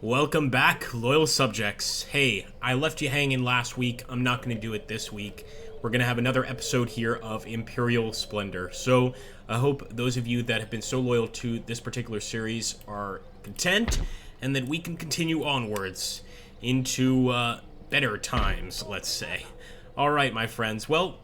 Welcome back, loyal subjects. Hey, I left you hanging last week. I'm not going to do it this week. We're going to have another episode here of Imperial Splendour. So, I hope those of you that have been so loyal to this particular series are content, and that we can continue onwards into better times, let's say. Alright, my friends. Well,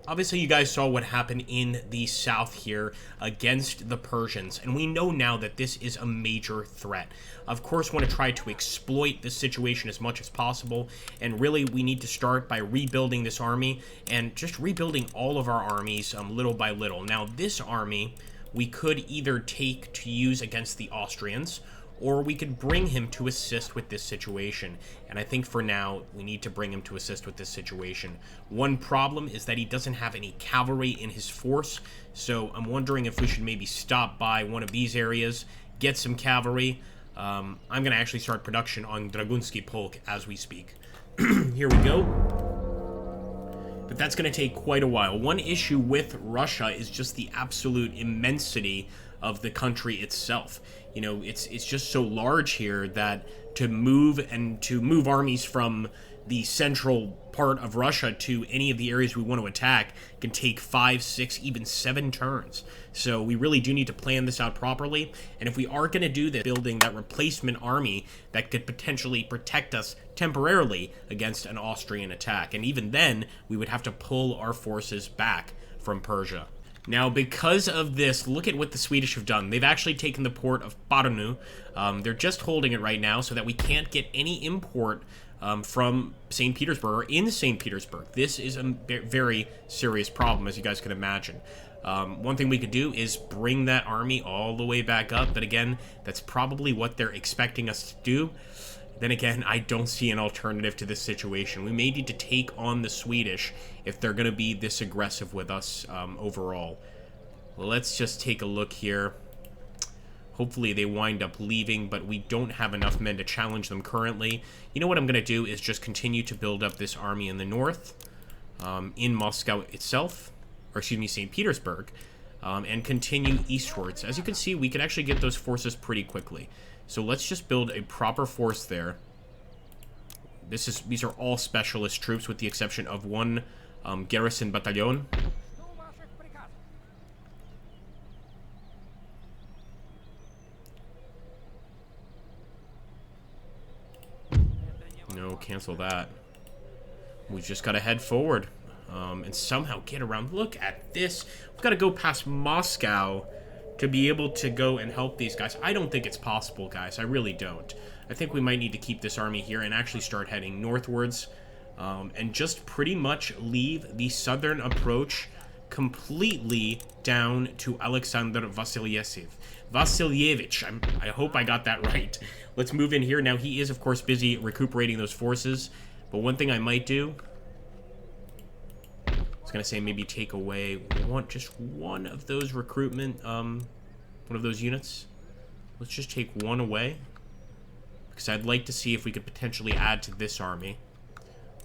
obviously, you guys saw what happened in the south here against the Persians, and we know now that this is a major threat. Of course, want to try to exploit this situation as much as possible, and really, we need to start by rebuilding this army, and just rebuilding all of our armies little by little. Now, this army, we could either take to use against the Austrians, or we could bring him to assist with this situation. And I think for now, we need to bring him to assist with this situation. One problem is that he doesn't have any cavalry in his force, so I'm wondering if we should maybe stop by one of these areas, get some cavalry. I'm going to actually start production on Dragunsky Polk as we speak. Here we go. But that's going to take quite a while. One issue with Russia is just the absolute immensity of the country itself. You know, it's just so large here that to move armies from the central part of Russia to any of the areas we want to attack can take 5, 6, even 7 turns. So we really do need to plan this out properly. And if we are going to do this, building that replacement army that could potentially protect us temporarily against an Austrian attack. And even then, we would have to pull our forces back from Persia. Now, because of this, look at what the Swedish have done. They've actually taken the port of Parnu. They're just holding it right now so that we can't get any import from St. Petersburg or in St. Petersburg. This is a very serious problem, as you guys can imagine. One thing we could do is bring that army all the way back up, but again, that's probably what they're expecting us to do. Then again, I don't see an alternative to this situation. We may need to take on the Swedish if they're going to be this aggressive with us overall. Well, let's just take a look here. Hopefully they wind up leaving, but we don't have enough men to challenge them currently. You know what I'm going to do is just continue to build up this army in the north, in Moscow itself, or excuse me, St. Petersburg, and continue eastwards. As you can see, we can actually get those forces pretty quickly. So let's just build a proper force there. These are all specialist troops with the exception of one garrison battalion. No, cancel that. We've just got to head forward and somehow get around. Look at this. We've got to go past Moscow to be able to go and help these guys. I don't think it's possible, guys. I really don't. I think we might need to keep this army here and actually start heading northwards and just pretty much leave the southern approach completely down to Alexander Vasilyev. I hope I got that right. Let's move in here. Now, he is, of course, busy recuperating those forces, but one thing I might do, I was going to say maybe take away just one of those recruitment, one of those units. Let's just take one away, because I'd like to see if we could potentially add to this army,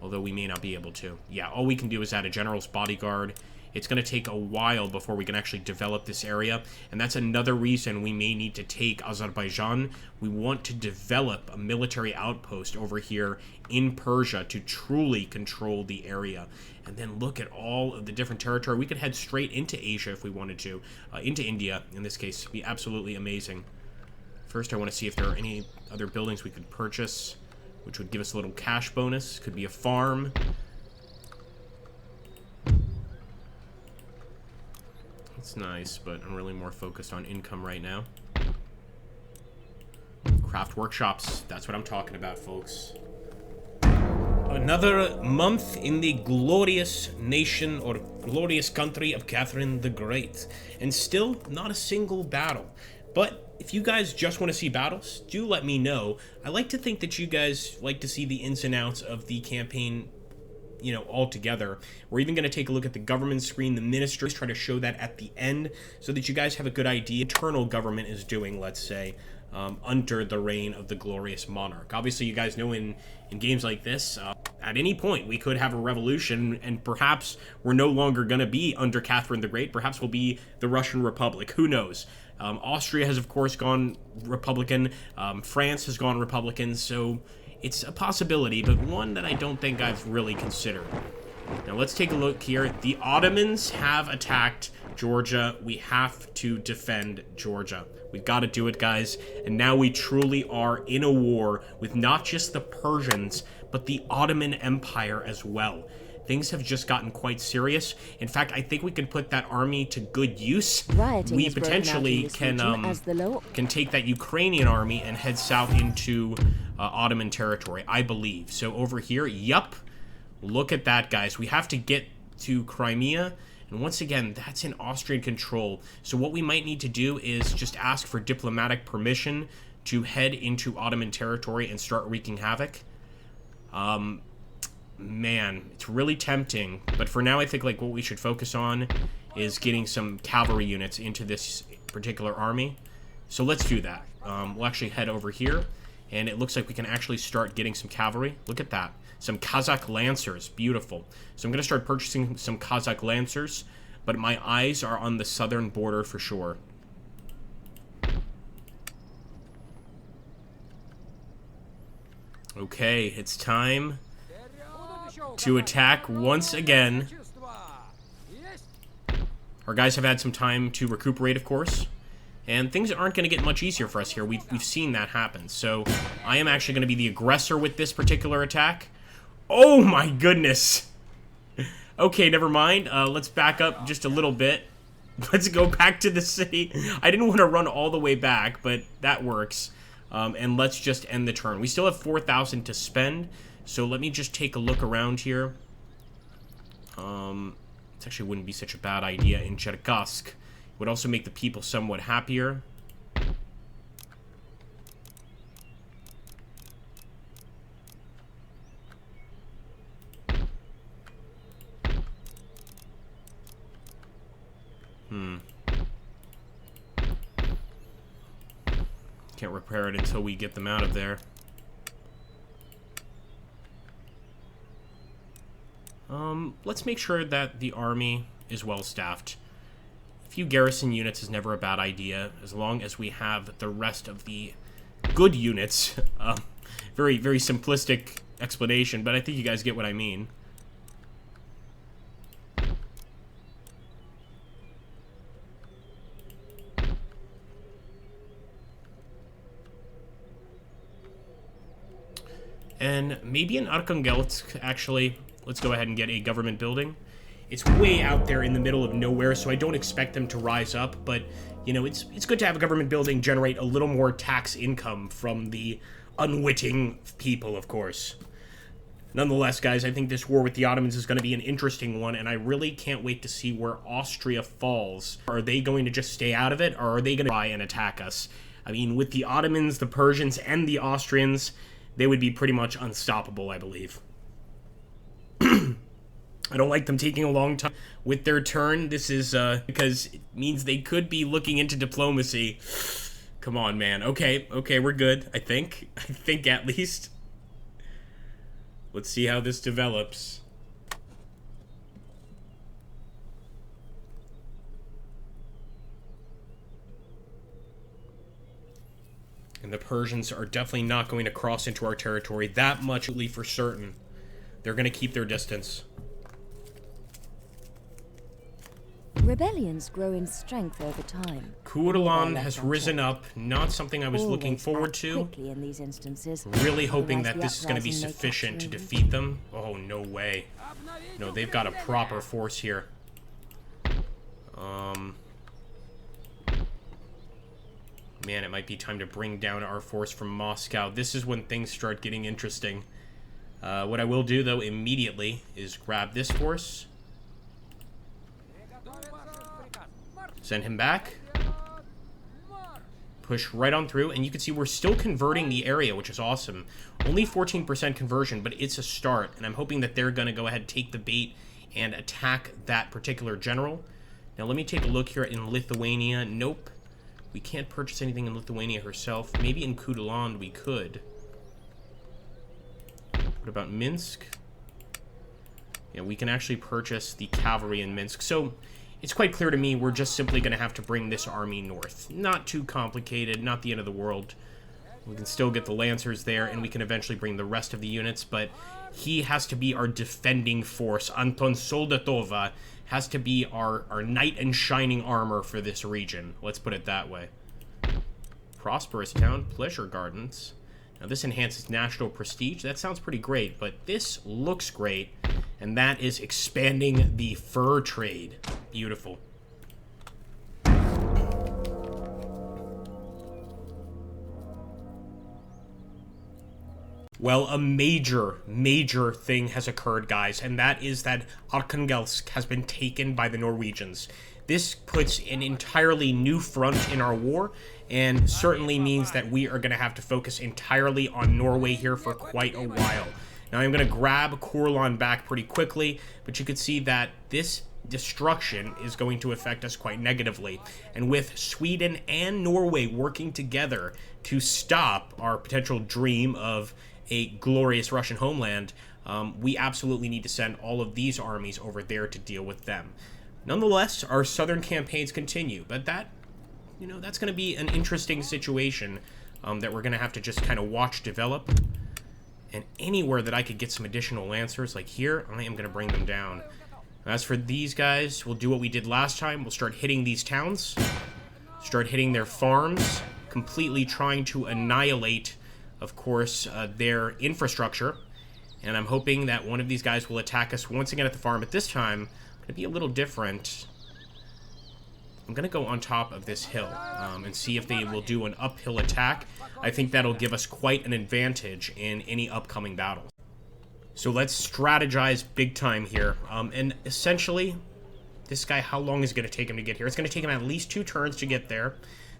although we may not be able to. Yeah, all we can do is add a general's bodyguard. It's going to take a while before we can actually develop this area, and that's another reason we may need to take Azerbaijan. We want to develop a military outpost over here in Persia to truly control the area. And then look at all of the different territory. We could head straight into Asia if we wanted to, into India, in this case. It'd be absolutely amazing. First, I want to see if there are any other buildings we could purchase, which would give us a little cash bonus. Could be a farm. It's nice, but I'm really more focused on income right now. Craft workshops, that's what I'm talking about, folks. Another month in the glorious nation or glorious country of Catherine the Great. And still not a single battle. But if you guys just want to see battles, do let me know. I like to think that you guys like to see the ins and outs of the campaign, you know, all together. We're even going to take a look at the government screen, the ministries, try to show that at the end so that you guys have a good idea internal government is doing, let's say, under the reign of the glorious monarch. Obviously, you guys know in games like this, at any point we could have a revolution, and perhaps we're no longer going to be under Catherine the Great. Perhaps we'll be the Russian Republic. Who knows? Austria has, of course, gone Republican. France has gone Republican, so it's a possibility, but one that I don't think I've really considered. Now, let's take a look here. The Ottomans have attacked Georgia. We have to defend Georgia. We've got to do it, guys. And now we truly are in a war with not just the Persians, but the Ottoman Empire as well. Things have just gotten quite serious. In fact, I think we can put that army to good use. We potentially can take that Ukrainian army and head south into Ottoman territory, I believe. So over here, yup. Look at that, guys. We have to get to Crimea. And once again, that's in Austrian control. So what we might need to do is just ask for diplomatic permission to head into Ottoman territory and start wreaking havoc. Man, it's really tempting. But for now, I think like what we should focus on is getting some cavalry units into this particular army. So let's do that. We'll actually head over here. And it looks like we can actually start getting some cavalry. Look at that. Some Kazakh Lancers. Beautiful. So I'm going to start purchasing some Kazakh Lancers. But my eyes are on the southern border for sure. Okay, it's time to attack once again. Our guys have had some time to recuperate, of course. And things aren't going to get much easier for us here. We've seen that happen. So I am actually going to be the aggressor with this particular attack. Oh my goodness. Okay, never mind. Let's back up just a little bit. Let's go back to the city. I didn't want to run all the way back, but that works. And let's just end the turn. We still have 4,000 to spend. So let me just take a look around here. It actually wouldn't be such a bad idea in Cherkassk. Would also make the people somewhat happier. Can't repair it until we get them out of there. Let's make sure that the army is well staffed. A few garrison units is never a bad idea, as long as we have the rest of the good units. Very, very simplistic explanation, but I think you guys get what I mean. And maybe in Arkhangelsk, actually, let's go ahead and get a government building. It's way out there in the middle of nowhere, so I don't expect them to rise up, but, you know, it's good to have a government building generate a little more tax income from the unwitting people, of course. Nonetheless, guys, I think this war with the Ottomans is going to be an interesting one, and I really can't wait to see where Austria falls. Are they going to just stay out of it, or are they going to try and attack us? I mean, with the Ottomans, the Persians, and the Austrians, they would be pretty much unstoppable, I believe. I don't like them taking a long time with their turn. This is, because it means they could be looking into diplomacy. Come on, man. Okay, we're good, I think. I think, at least. Let's see how this develops. And the Persians are definitely not going to cross into our territory. That much for certain. They're going to keep their distance. Rebellions grow in strength over time. Kudalan has risen up. Not something I was looking forward to. In these instances, really hoping that this is going to be sufficient to defeat them. Oh, no way. No, they've got a proper force here. Man, it might be time to bring down our force from Moscow. This is when things start getting interesting. What I will do, though, immediately is grab this force. Send him back. Push right on through, and you can see we're still converting the area, which is awesome. Only 14% conversion, but it's a start, and I'm hoping that they're going to go ahead and take the bait and attack that particular general. Now, let me take a look here in Lithuania. Nope. We can't purchase anything in Lithuania herself. Maybe in Kudaland we could. What about Minsk? Yeah, we can actually purchase the cavalry in Minsk. So, it's quite clear to me we're just simply going to have to bring this army north. Not too complicated, not the end of the world. We can still get the Lancers there, and we can eventually bring the rest of the units, but he has to be our defending force. Anton Soldatova has to be our knight in shining armor for this region. Let's put it that way. Prosperous town, pleasure gardens. Now this enhances national prestige. That sounds pretty great, but this looks great, and that is expanding the fur trade. Beautiful. Well, a major thing has occurred, guys, and that is that Arkhangelsk has been taken by the Norwegians. This puts an entirely new front in our war, and certainly means that we are going to have to focus entirely on Norway here for quite a while. Now, I'm going to grab Courland back pretty quickly, but you can see that this destruction is going to affect us quite negatively. And with Sweden and Norway working together to stop our potential dream of a glorious Russian homeland, we absolutely need to send all of these armies over there to deal with them. Nonetheless, our southern campaigns continue, but that, you know, that's going to be an interesting situation that we're going to have to just kind of watch develop. And anywhere that I could get some additional Lancers, like here, I am going to bring them down. As for these guys, we'll do what we did last time. We'll start hitting these towns, start hitting their farms, completely trying to annihilate, of course, their infrastructure. And I'm hoping that one of these guys will attack us once again at the farm. But this time, I'm going to be a little different. I'm going to go on top of this hill and see if they will do an uphill attack. I think that'll give us quite an advantage in any upcoming battles. So let's strategize big time here. And essentially, this guy, how long is it going to take him to get here? It's going to take him at least 2 turns to get there.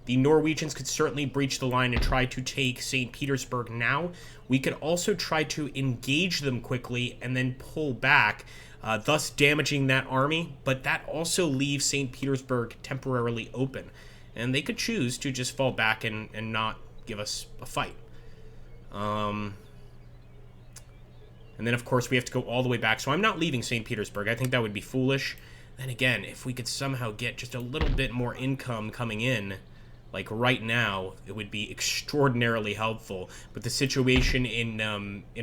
The Norwegians could certainly breach the line and try to take St. Petersburg now. We could also try to engage them quickly and then pull back, thus damaging that army, but that also leaves St. Petersburg temporarily open. And they could choose to just fall back and not give us a fight. And then, of course, we have to go all the way back. So I'm not leaving St. Petersburg. I think that would be foolish. Then again, if we could somehow get just a little bit more income coming in, like right now, it would be extraordinarily helpful. But the situation in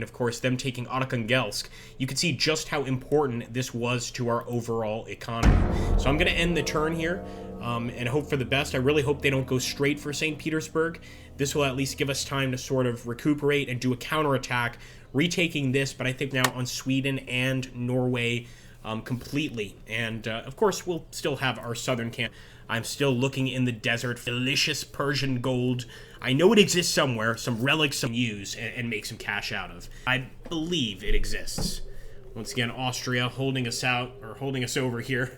of course, them taking Arkhangelsk, you can see just how important this was to our overall economy. So I'm going to end the turn here and hope for the best. I really hope they don't go straight for St. Petersburg. This will at least give us time to sort of recuperate and do a counterattack, retaking this, but I think now on Sweden and Norway completely. And, of course, we'll still have our southern camp. I'm still looking in the desert. Delicious Persian gold. I know it exists somewhere. Some relics I can use and make some cash out of. I believe it exists. Once again, Austria holding us out, or holding us over here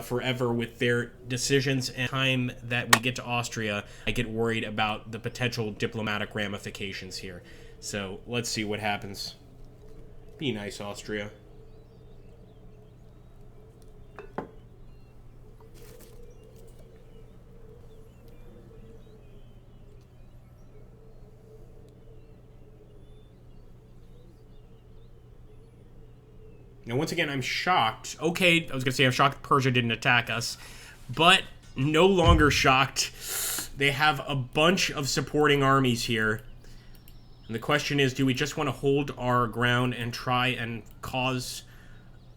forever with their decisions. And time that we get to Austria, I get worried about the potential diplomatic ramifications here. So let's see what happens. Be nice, Austria. Now, once again, I'm shocked. Okay, I was going to say I'm shocked Persia didn't attack us, but no longer shocked. They have a bunch of supporting armies here. And the question is, do we just want to hold our ground and try and cause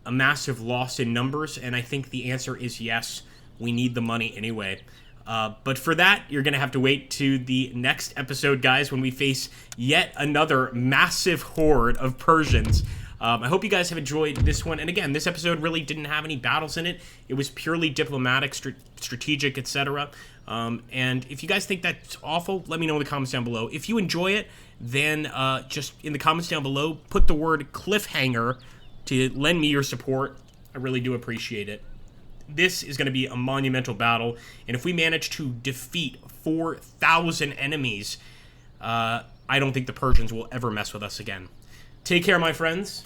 a massive loss in numbers? And I think the answer is yes. We need the money anyway. But for that, you're going to have to wait to the next episode, guys, when we face yet another massive horde of Persians. I hope you guys have enjoyed this one. And again, this episode really didn't have any battles in it. It was purely diplomatic, strategic, etc. And if you guys think that's awful, let me know in the comments down below. If you enjoy it, then just in the comments down below, put the word cliffhanger to lend me your support. I really do appreciate it. This is going to be a monumental battle. And if we manage to defeat 4,000 enemies, I don't think the Persians will ever mess with us again. Take care, my friends.